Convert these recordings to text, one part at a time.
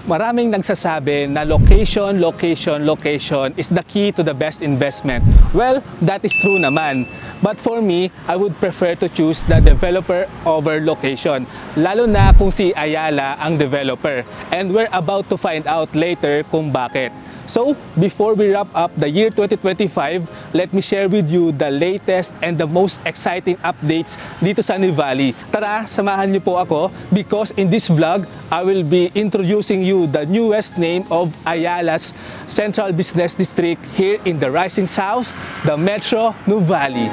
Maraming nagsasabi na location, location, location is the key to the best investment. Well, that is true naman. But for me, I would prefer to choose the developer over location. Lalo na kung si Ayala ang developer. And we're about to find out later kung bakit. So, before we wrap up the year 2025, let me share with you the latest and the most exciting updates dito sa Nuvali. Tara, samahan niyo po ako because in this vlog, I will be introducing you the newest name of Ayala's Central Business District here in the Rising South, the Metro Nuvali.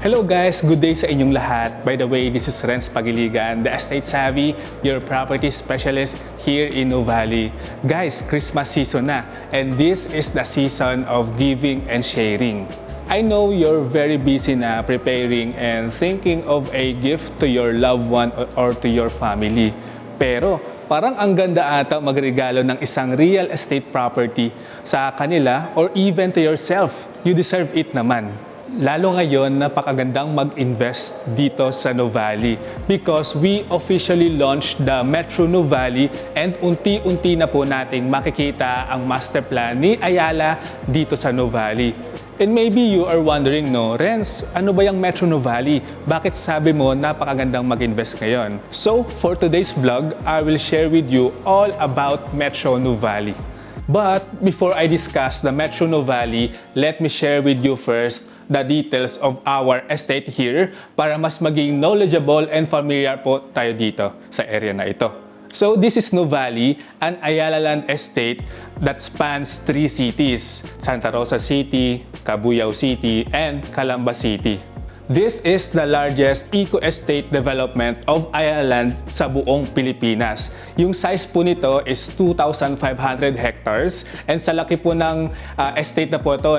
Hello guys, good day sa inyong lahat. By the way, this is Renz Pagiligan, the Estate Savvy, your property specialist here in Nuvali. Guys, Christmas season na, and this is the season of giving and sharing. I know you're very busy na preparing and thinking of a gift to your loved one or to your family. Pero parang ang ganda ata magregalo ng isang real estate property sa kanila or even to yourself. You deserve it naman. Lalo ngayon, napakagandang mag-invest dito sa Nuvali because we officially launched the Metro Nuvali and unti-unti na po nating makikita ang master plan ni Ayala dito sa Nuvali. And maybe you are wondering, no, Renz, ano ba yung Metro Nuvali? Bakit sabi mo napakagandang mag-invest ngayon? So, for today's vlog, I will share with you all about Metro Nuvali. But before I discuss the Metro Nuvali, let me share with you first the details of our estate here para mas maging knowledgeable and familiar po tayo dito sa area na ito. So this is Nuvali, an Ayala Land estate that spans 3 cities, Santa Rosa City, Cabuyao City, and Calamba City. This is the largest eco-estate development of Ayala Land sa buong Pilipinas. Yung size po nito is 2,500 hectares and sa laki po ng estate na po ito,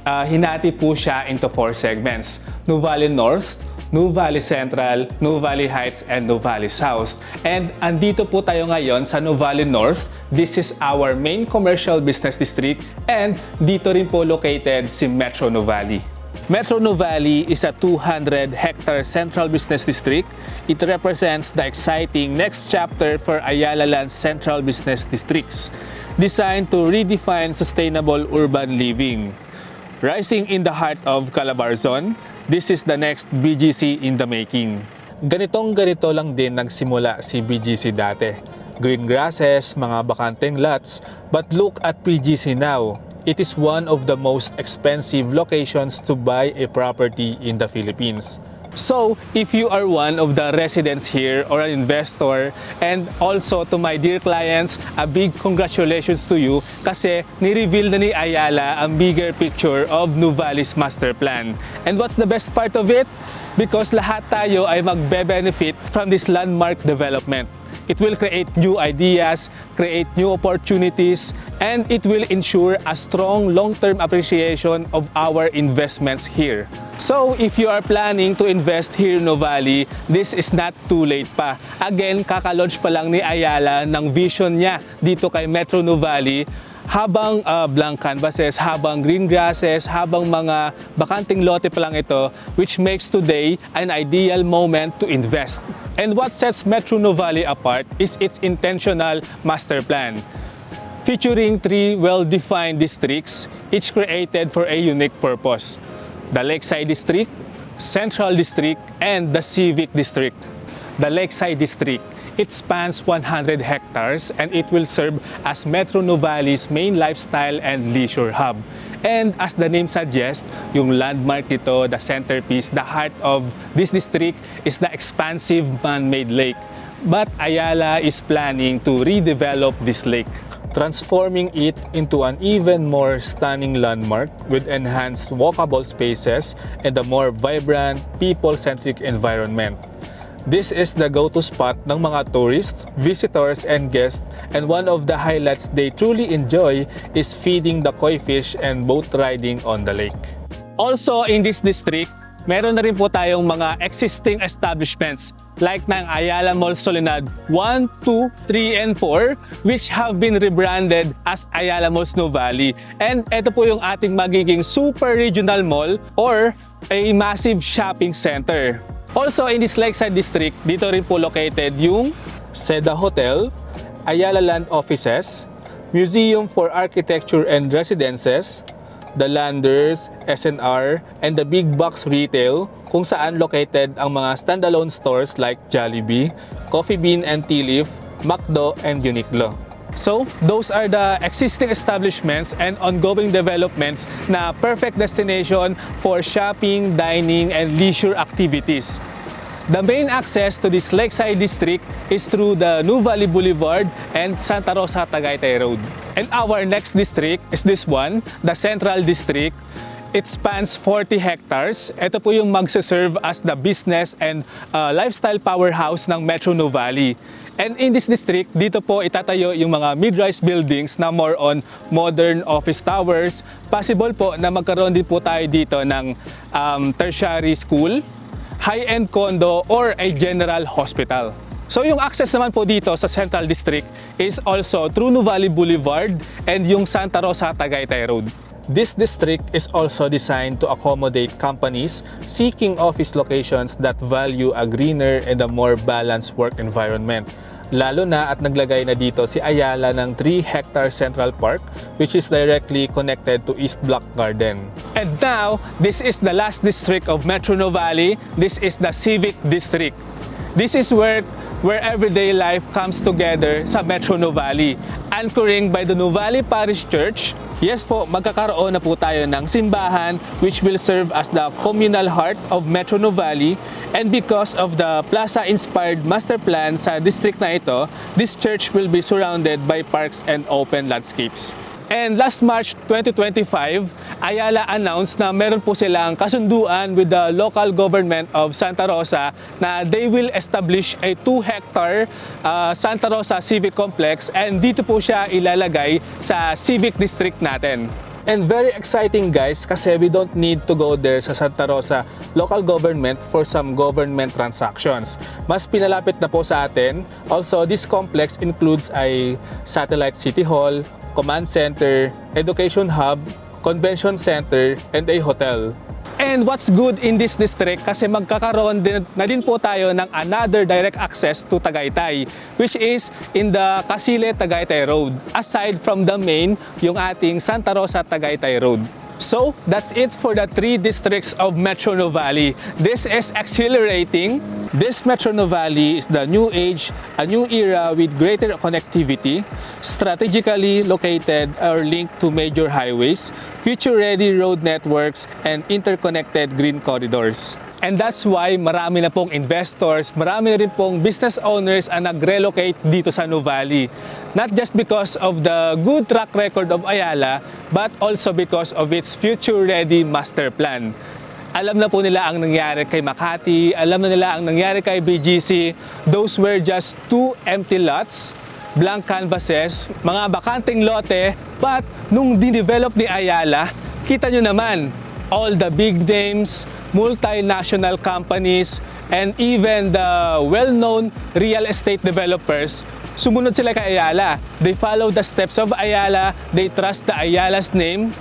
hinati po siya into 4 segments. Nuvali North, Nuvali Central, Nuvali Heights, and Nuvali South. And andito po tayo ngayon sa Nuvali North. This is our main commercial business district and dito rin po located si Metro Nuvali. Metro Nuvali is a 200-hectare central business district. It represents the exciting next chapter for Ayala Land's central business districts, designed to redefine sustainable urban living. Rising in the heart of Calabarzon, this is the next BGC in the making. Ganito lang din nagsimula si BGC dati. Green grasses, mga bakanteng lots, but look at BGC now. It is one of the most expensive locations to buy a property in the Philippines. So, if you are one of the residents here or an investor, and also to my dear clients, a big congratulations to you kasi ni-reveal na ni Ayala ang bigger picture of Nuvali's master plan. And what's the best part of it? Because lahat tayo ay magbe-benefit from this landmark development. It will create new ideas, create new opportunities, and it will ensure a strong long-term appreciation of our investments here. So, if you are planning to invest here in Nuvali, this is not too late pa. Again, kaka-launch pa lang ni Ayala ng vision niya dito kay Metro Nuvali. Habang blank canvases, habang green grasses, habang mga bakanting lote pa lang ito, which makes today an ideal moment to invest. And what sets Metro Nuvali apart is its intentional master plan, featuring 3 well-defined districts, each created for a unique purpose: the Lakeside District, Central District, and the Civic District. The Lakeside District, it spans 100 hectares and it will serve as Metro Nuvali's main lifestyle and leisure hub. And as the name suggests, yung landmark dito, the centerpiece, the heart of this district is the expansive man-made lake. But Ayala is planning to redevelop this lake, transforming it into an even more stunning landmark with enhanced walkable spaces and a more vibrant, people-centric environment. This is the go-to spot ng mga tourists, visitors, and guests, and one of the highlights they truly enjoy is feeding the koi fish and boat riding on the lake. Also in this district, meron na rin po tayong mga existing establishments like ng Ayala Mall Soledad 1, 2, 3, and 4 which have been rebranded as Ayala Malls Nuvali. And ito po yung ating magiging super regional mall or a massive shopping center. Also in this lakeside district, dito rin po located yung Seda Hotel, Ayala Land Offices, Museum for Architecture and Residences, the Landers, SNR, and the Big Box Retail kung saan located ang mga standalone stores like Jollibee, Coffee Bean and Tea Leaf, McDo, and Uniqlo. So, those are the existing establishments and ongoing developments na perfect destination for shopping, dining, and leisure activities. The main access to this lakeside district is through the Nuvali Boulevard and Santa Rosa Tagaytay Road. And our next district is this one, the Central District. It spans 40 hectares. Ito po yung magse-serve as the business and lifestyle powerhouse ng Metro Nuvali. And in this district, dito po itatayo yung mga mid-rise buildings na more on modern office towers. Possible po na magkaroon din po tayo dito ng tertiary school, high-end condo, or a general hospital. So yung access naman po dito sa Central District is also through Nuvali Boulevard and yung Santa Rosa Tagaytay Road. This district is also designed to accommodate companies seeking office locations that value a greener and a more balanced work environment. Lalo na at naglagay na dito si Ayala ng 3-hectare Central Park which is directly connected to East Block Garden. And now, this is the last district of Metro Nuvali. This is the Civic District. This is where everyday life comes together sa Metro Nuvali, anchoring by the Nuvali Parish Church. Yes po, magkakaroon na po tayo ng simbahan which will serve as the communal heart of Metro Nuvali, and because of the plaza-inspired master plan sa district na ito, this church will be surrounded by parks and open landscapes. And last March 2025, Ayala announced na meron po silang kasunduan with the local government of Santa Rosa na they will establish a 2-hectare Santa Rosa Civic Complex, and dito po siya ilalagay sa civic district natin. And very exciting guys kasi we don't need to go there sa Santa Rosa local government for some government transactions. Mas pinalapit na po sa atin. Also, this complex includes a satellite city hall, command center, education hub, convention center, and a hotel. And what's good in this district kasi magkakaroon na din po tayo ng another direct access to Tagaytay, which is in the Casile Tagaytay Road, aside from the main, yung ating Santa Rosa Tagaytay Road. So, that's it for the 3 districts of Metro Nuvali. This is exhilarating. This Metro Nuvali is the new age, a new era with greater connectivity, strategically located or linked to major highways, future-ready road networks, and interconnected green corridors. And that's why marami na pong investors, marami na rin pong business owners ang nag-relocate dito sa Nuvali. Not just because of the good track record of Ayala, but also because of its future-ready master plan. Alam na po nila ang nangyari kay Makati, alam na nila ang nangyari kay BGC. Those were just 2 empty lots, blank canvases, mga bakanteng lote. But nung dinevelop ni Ayala, kita nyo naman, all the big names, multinational companies, and even the well-known real estate developers, sumunod sila kay Ayala. They follow the steps of Ayala, they trust the Ayala's name.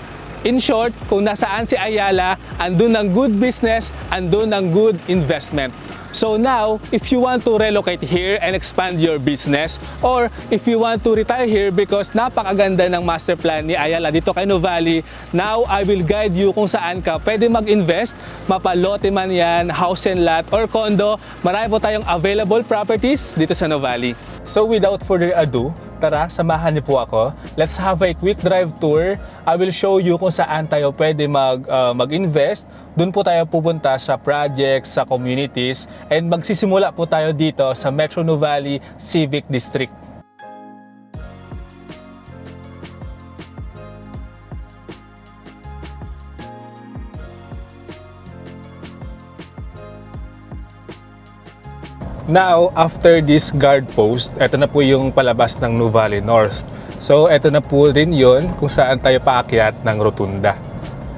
In short, kung nasaan si Ayala, andun ang good business, andun ang good investment. So now, if you want to relocate here and expand your business, or if you want to retire here because napakaganda ng master plan ni Ayala dito kay Nuvali, now I will guide you kung saan ka pwede mag-invest, mapalote man yan, house and lot, or condo. Marami po tayong available properties dito sa Nuvali. So without further ado, tara, samahan niyo po ako. Let's have a quick drive tour. I will show you kung saan tayo pwede mag-invest. Doon po tayo pupunta sa projects, sa communities, and magsisimula po tayo dito sa Metro Nuvali Civic District. Now, after this guard post, ito na po yung palabas ng Nuvali North. So, ito na po rin yun kung saan tayo paakyat ng rotunda.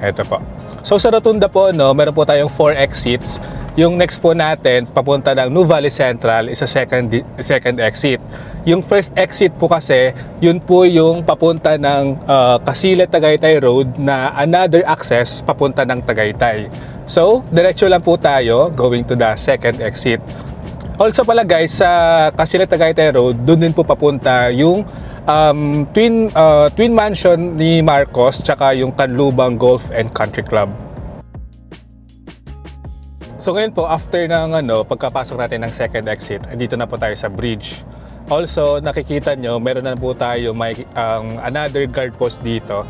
Ito po. So, sa rotunda po, no, meron po tayong 4 exits. Yung next po natin, papunta ng Nuvali Central, is a second exit. Yung first exit po kasi, yun po yung papunta ng Casile Tagaytay Road na another access papunta ng Tagaytay. So, diretso lang po tayo going to the second exit. Also pala guys, sa Casile Tagaytay Road, doon din po papunta yung twin mansion ni Marcos tsaka yung Canlubang Golf and Country Club. So ngayon po, after ng pagkapasok natin ng second exit, dito na po tayo sa bridge. Also, nakikita nyo, meron na po tayo may another guard post dito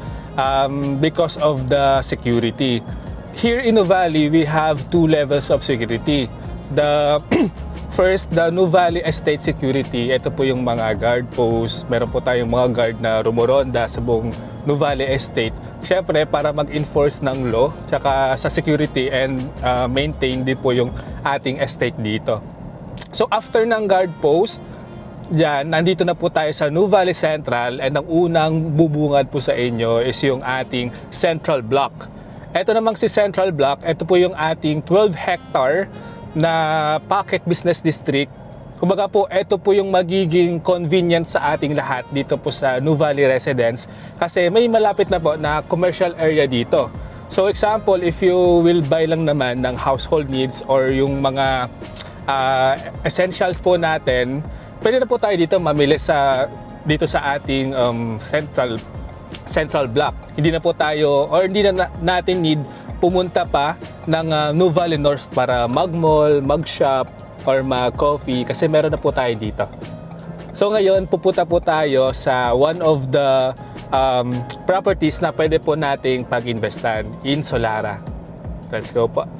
because of the security. Here in Nuvali, we have 2 levels of security. The first, the Nuvali Estate Security. Ito po yung mga guard posts. Meron po tayong mga guard na rumoronda sa buong Nuvali Estate. Siyempre, para mag-enforce ng law, tsaka sa security and maintain din po yung ating estate dito. So, after ng guard post, dyan, nandito na po tayo sa Nuvali Central and ang unang bubungad po sa inyo is yung ating Central Block. Ito namang si Central Block, ito po yung ating 12 hectare na pocket business district. Kumbaga po, ito po yung magiging convenient sa ating lahat dito po sa Nuvali Residence kasi may malapit na po na commercial area dito. So example, if you will buy lang naman ng household needs or yung mga essentials po natin, pwede na po tayo dito mamili dito sa ating Central Block. Hindi na po tayo or hindi na natin need pumunta pa ng Nuvali North para mag-mall, mag-shop, or mag-coffee kasi meron na po tayo dito. So ngayon, pupunta po tayo sa one of the properties na pwede po nating pag-investan in Solara. Let's go po.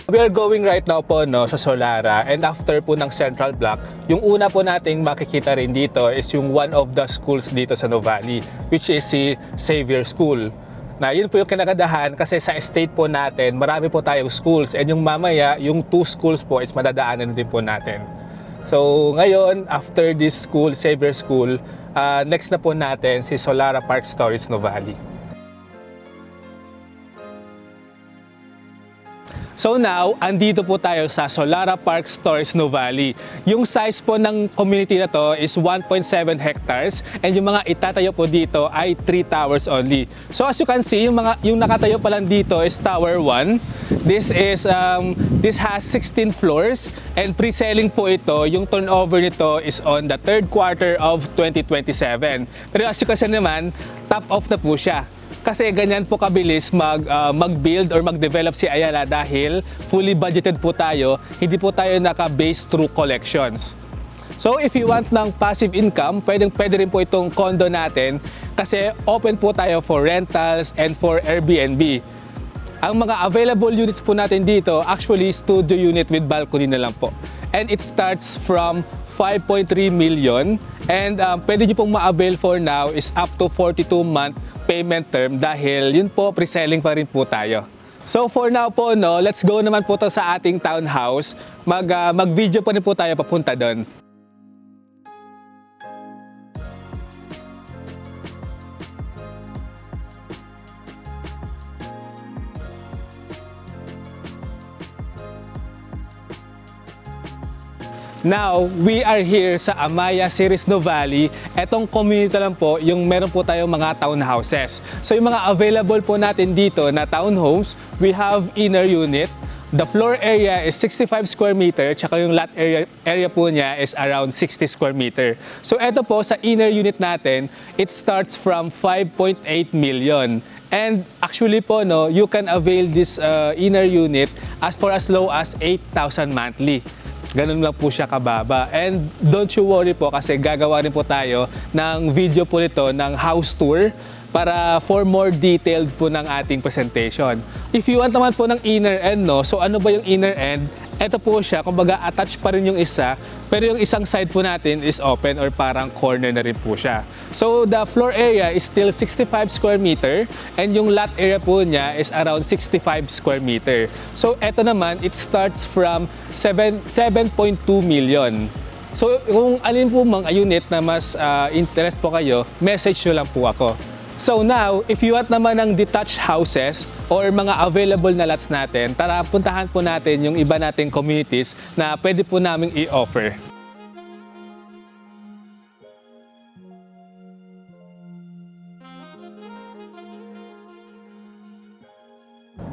We are going right now po sa Solara and after po ng Central Block, yung una po nating makikita rin dito is yung one of the schools dito sa Nuvali, which is si Xavier School. Na yun po yung kinagadahan kasi sa estate po natin, marami po tayong schools and yung mamaya, yung 2 schools po is madadaanan din po natin. So ngayon, after this school, Xavier School, next na po natin si Solara Park Stories Nuvali. So now, andito po tayo sa Solara Park Stories Nuvali. Yung size po ng community na to is 1.7 hectares and yung mga itatayo po dito ay 3 towers only. So as you can see, yung nakatayo pa lang dito is Tower 1. This has 16 floors and pre-selling po ito. Yung turnover nito is on the 3rd quarter of 2027. Pero as you can see naman, top off na po siya. Kasi ganyan po kabilis mag-build or mag-develop si Ayala dahil fully budgeted po tayo, hindi po tayo naka-base through collections. So if you want ng passive income, pwede rin po itong condo natin kasi open po tayo for rentals and for Airbnb. Ang mga available units po natin dito, actually studio unit with balcony na lang po. And it starts from 5.3 million and pwede nyo pong ma-avail for now is up to 42-month payment term dahil yun po, pre-selling pa rin po tayo. So for now po, let's go naman po to sa ating townhouse. Mag-video pa rin po tayo papunta doon. Now, we are here sa Amaya Series Nuvali. Etong community lang po, yung meron po tayong mga townhouses. So yung mga available po natin dito na townhomes, we have inner unit. The floor area is 65 square meter, tsaka yung lot area po niya is around 60 square meter. So eto po sa inner unit natin, it starts from 5.8 million. And actually po, you can avail this inner unit for as low as 8,000 monthly. Ganun lang po siya kababa. And don't you worry po kasi gagawa rin po tayo ng video po nito ng house tour para for more detailed po ng ating presentation. If you want naman po ng inner end, so ano ba yung inner end? Ito po siya, kumbaga attached pa rin yung isa, pero yung isang side po natin is open or parang corner na rin po siya. So the floor area is still 65 square meter and yung lot area po niya is around 65 square meter. So ito naman, it starts from 7.2 million. So kung alin po mang unit na mas interest po kayo, message nyo lang po ako. So now, if you want naman ng detached houses or mga available na lots natin, tara puntahan po natin yung iba nating communities na pwede po namin i-offer.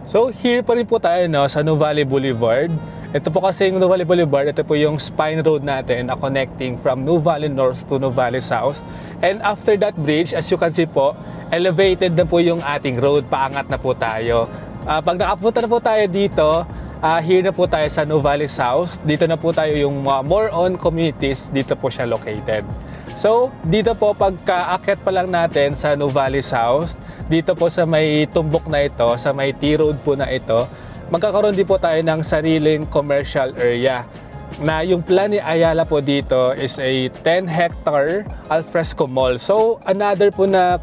So here pa rin po tayo sa Nuvali Boulevard. Ito po kasi yung Nuvali Boulevard, ito po yung spine road natin na connecting from Nuvali North to Nuvali South. And after that bridge, as you can see po, elevated na po yung ating road, paangat na po tayo. Pag nakapunta na po tayo dito, here na po tayo sa Nuvali South. Dito na po tayo yung more on communities, dito po siya located. So dito po pagka-akyat pa lang natin sa Nuvali South, dito po sa may tumbok na ito, sa may T-road po na ito, magkakaroon din po tayo ng sariling commercial area na yung plan ni Ayala po dito is a 10-hectare alfresco mall. So another po na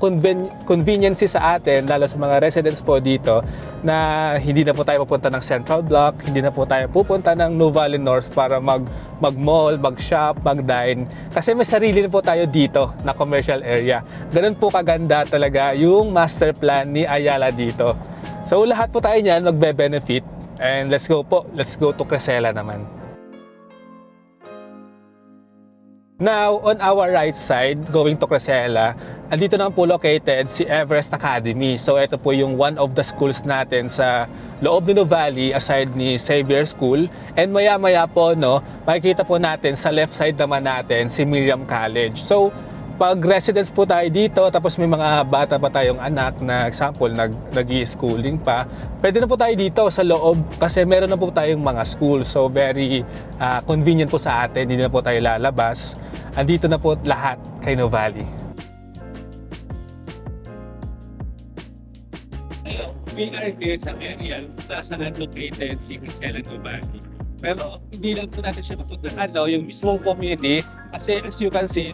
convenience sa atin, lalo sa mga residents po dito, na hindi na po tayo pupunta ng Central Block, hindi na po tayo pupunta ng Nuvali North para mag-mall, mag-shop, mag-dine. Kasi may sarili na po tayo dito na commercial area. Ganun po kaganda talaga yung master plan ni Ayala dito. So lahat po tayo niyan magbe-benefit. And let's go po, let's go to Crescela naman. Now, on our right side, going to Crescela, andito naman po located si Everest Academy. So ito po yung one of the schools natin sa loob ng Nuvali aside ni Xavier School. And maya-maya po, makikita po natin sa left side naman natin si Miriam College. So pag residents po tayo dito, tapos may mga bata pa tayong anak na example, nag-i-schooling pa, pwede na po tayo dito sa loob kasi meron na po tayong mga school. So very convenient po sa atin, hindi na po tayo lalabas. Andito na po lahat kay Nuvali. We are here sa area na saan located si Crescela Nuvali. Pero hindi lang po natin siya matutunan, yung mismong community, kasi as you can see,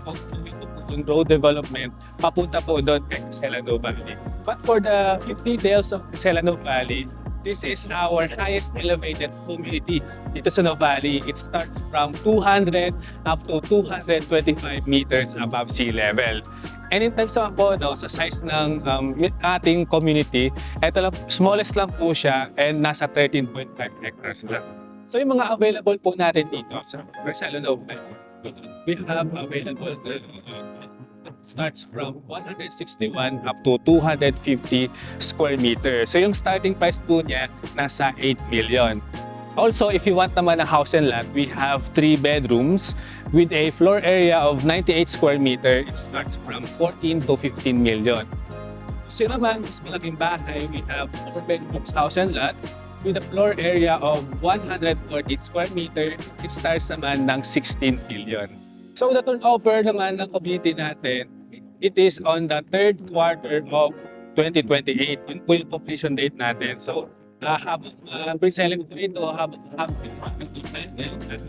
yung road development, papunta po doon kay Crescela Nuvali. But for the details of Crescela Nuvali, this is our highest elevated community dito sa Nuvali. It starts from 200 up to 225 meters above sea level. And in terms naman po sa size ng ating community, ito lang, smallest lang po siya and nasa 13.5 hectares lang. So yung mga available po natin dito sa Crescela Nuvali, we have available starts from 161 up to 250 square meters. So yung starting price po niya nasa 8 million. Also, if you want naman a house and lot, we have 3 bedrooms with a floor area of 98 square meter. It starts from 14 to 15 million. So naman, mas malaking bahay, we have 4 bedrooms house and lot with a floor area of 140 square meter. It starts naman ng 16 million. So the turnover naman ng community natin, it is on the third quarter of 2028. Yun po yung completion date natin. So habang pre-selling po ito, habang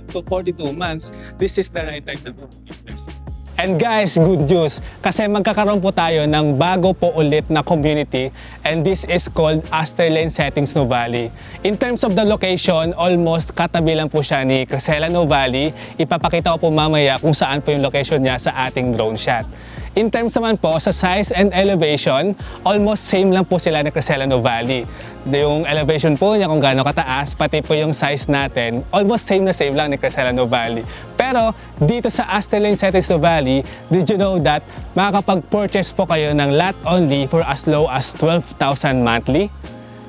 to 42 months, this is the right time to invest. And guys, good news! Kasi magkakaroon po tayo ng bago po ulit na community and this is called Aster Lane Settings Nuvali. In terms of the location, almost katabi lang po siya ni Crescela Nuvali. Ipapakita ko po mamaya kung saan po yung location niya sa ating drone shot. In terms naman po sa size and elevation, almost same lang po sila ni Crescela Nuvali. Yung elevation po niya kung gaano kataas, pati po yung size natin, almost same na same lang ni Crescela Nuvali. Pero dito sa Aster Lane Settings Nuvali, did you know that makakapag-purchase po kayo ng lot only for as low as 12,000 monthly?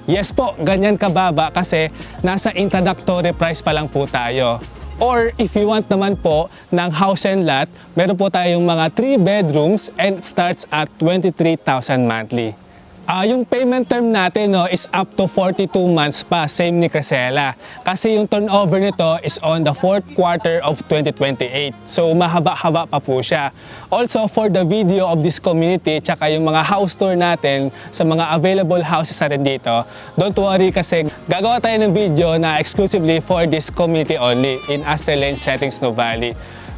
Yes po, ganyan kababa kasi nasa introductory price pa lang po tayo. Or if you want naman po ng house and lot, meron po tayong mga 3 bedrooms and starts at 23,000 monthly. Yung payment term natin no, is up to 42 months pa, same ni Crescela. Kasi yung turnover nito is on the 4th quarter of 2028. So mahaba-haba pa po siya. Also for the video of this community, tsaka yung mga house tour natin sa mga available houses natin dito, don't worry kasi gagawa tayo ng video na exclusively for this community only in Astor Lane Settings, Nuvali.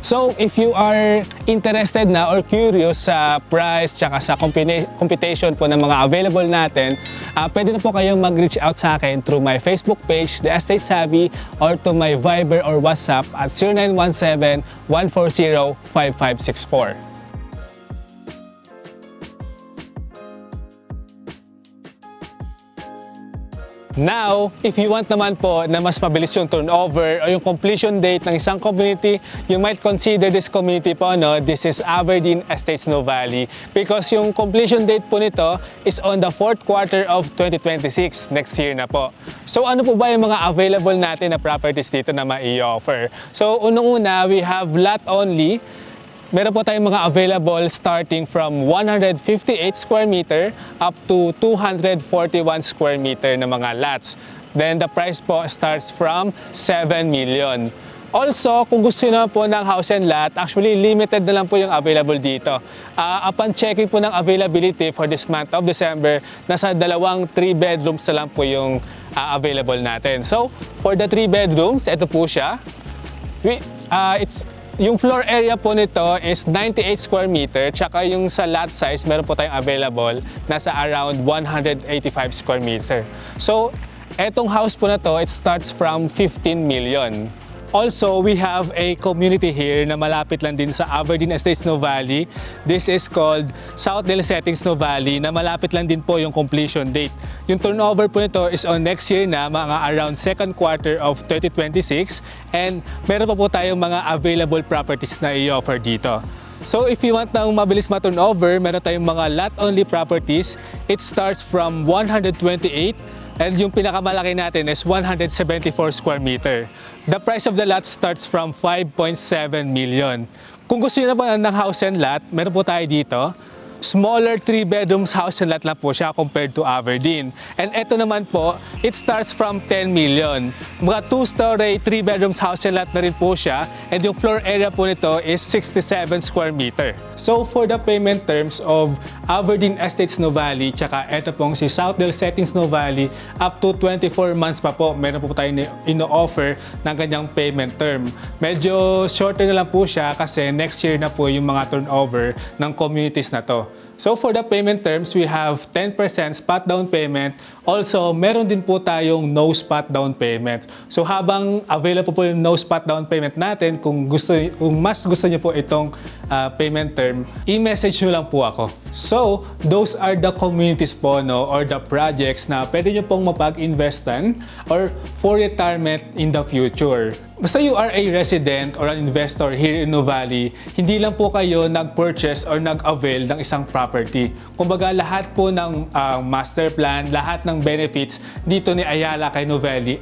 So, if you are interested na or curious sa price tsaka sa computation po ng mga available natin, pwede na po kayong mag-reach out sa akin through my Facebook page, The Estate Savvy, or to my Viber or WhatsApp at 0917-140-5564. Now, if you want naman po na mas mabilis yung turnover o yung completion date ng isang community, you might consider this community po, no? This is Aberdeen Estates Nuvali, because yung completion date po nito is on the 4th quarter of 2026, next year na po. So ano po ba yung mga available natin na properties dito na mai-offer? So unang-una, we have lot only. Meron po tayong mga available starting from 158 square meter up to 241 square meter na mga lots. Then the price po starts from 7 million. Also, kung gusto nyo po ng house and lot, actually limited na lang po yung available dito. Upon checking po ng availability for this month of December, nasa 2 3 bedrooms na lang po yung available natin. So, for the 3 bedrooms, ito po siya. Yung floor area po nito is 98 square meter, tsaka yung sa lot size, meron po tayong available, nasa around 185 square meter. So, etong house po na to, it starts from 15 million. Also, we have a community here na malapit lang din sa Aberdeen Estates Nuvali. This is called Southdale Settings Nuvali na malapit lang din po yung completion date. Yung turnover po nito is on next year na, mga around 2nd quarter of 2026. And meron pa po tayong mga available properties na i-offer dito. So if you want ng mabilis ma-turnover, meron tayong mga lot-only properties. It starts from 128 and yung pinakamalaki natin is 174 square meter. The price of the lot starts from 5.7 million. Kung gusto nyo na po ng house and lot, meron po tayo dito. Smaller 3 bedrooms house and lot lang po siya compared to Aberdeen. And ito naman po, it starts from 10 million. Mga 2-story, 3 bedrooms house and lot na rin po siya. And yung floor area po nito is 67 square meter. So for the payment terms of Aberdeen Estates Nuvali, tsaka ito pong si Southdale Settings Nuvali, up to 24 months pa po, meron po tayo ino-offer ng kanyang payment term. Medyo shorter na lang po siya kasi next year na po yung mga turnover ng communities na to. So for the payment terms, we have 10% spot down payment. Also, meron din po tayong no spot down payment. So habang available po yung no spot down payment natin, kung mas gusto niyo po itong payment term, i-message nyo lang po ako. So, those are the communities po, no, or the projects na pwede nyo pong mapag-investan or for retirement in the future. Basta you are a resident or an investor here in Nuvali, hindi lang po kayo nag-purchase or nag-avail ng isang property. Kumbaga lahat po ng master plan, lahat ng benefits dito ni Ayala kay Nuvali,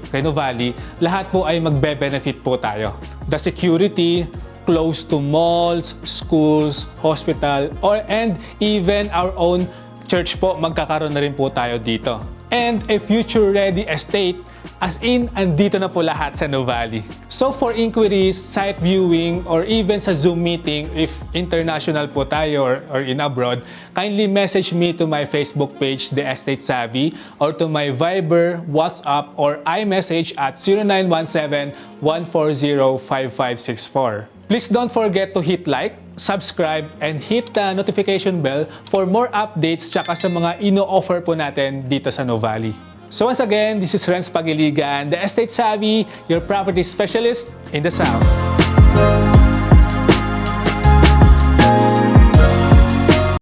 lahat po ay magbe-benefit po tayo. The security, close to malls, schools, hospital, and even our own church po, magkakaroon na rin po tayo dito. And a future-ready estate, as in, andito na po lahat sa Nuvali. So for inquiries, site viewing, or even sa Zoom meeting, if international po tayo or in abroad, kindly message me to my Facebook page, The Estate Savvy, or to my Viber, WhatsApp, or iMessage at 0917-140-5564. Please don't forget to hit like, subscribe, and hit the notification bell for more updates tsaka sa mga ino-offer po natin dito sa Nuvali. So once again, this is Renz Pagiligan, The Estate Savvy, your property specialist in the South.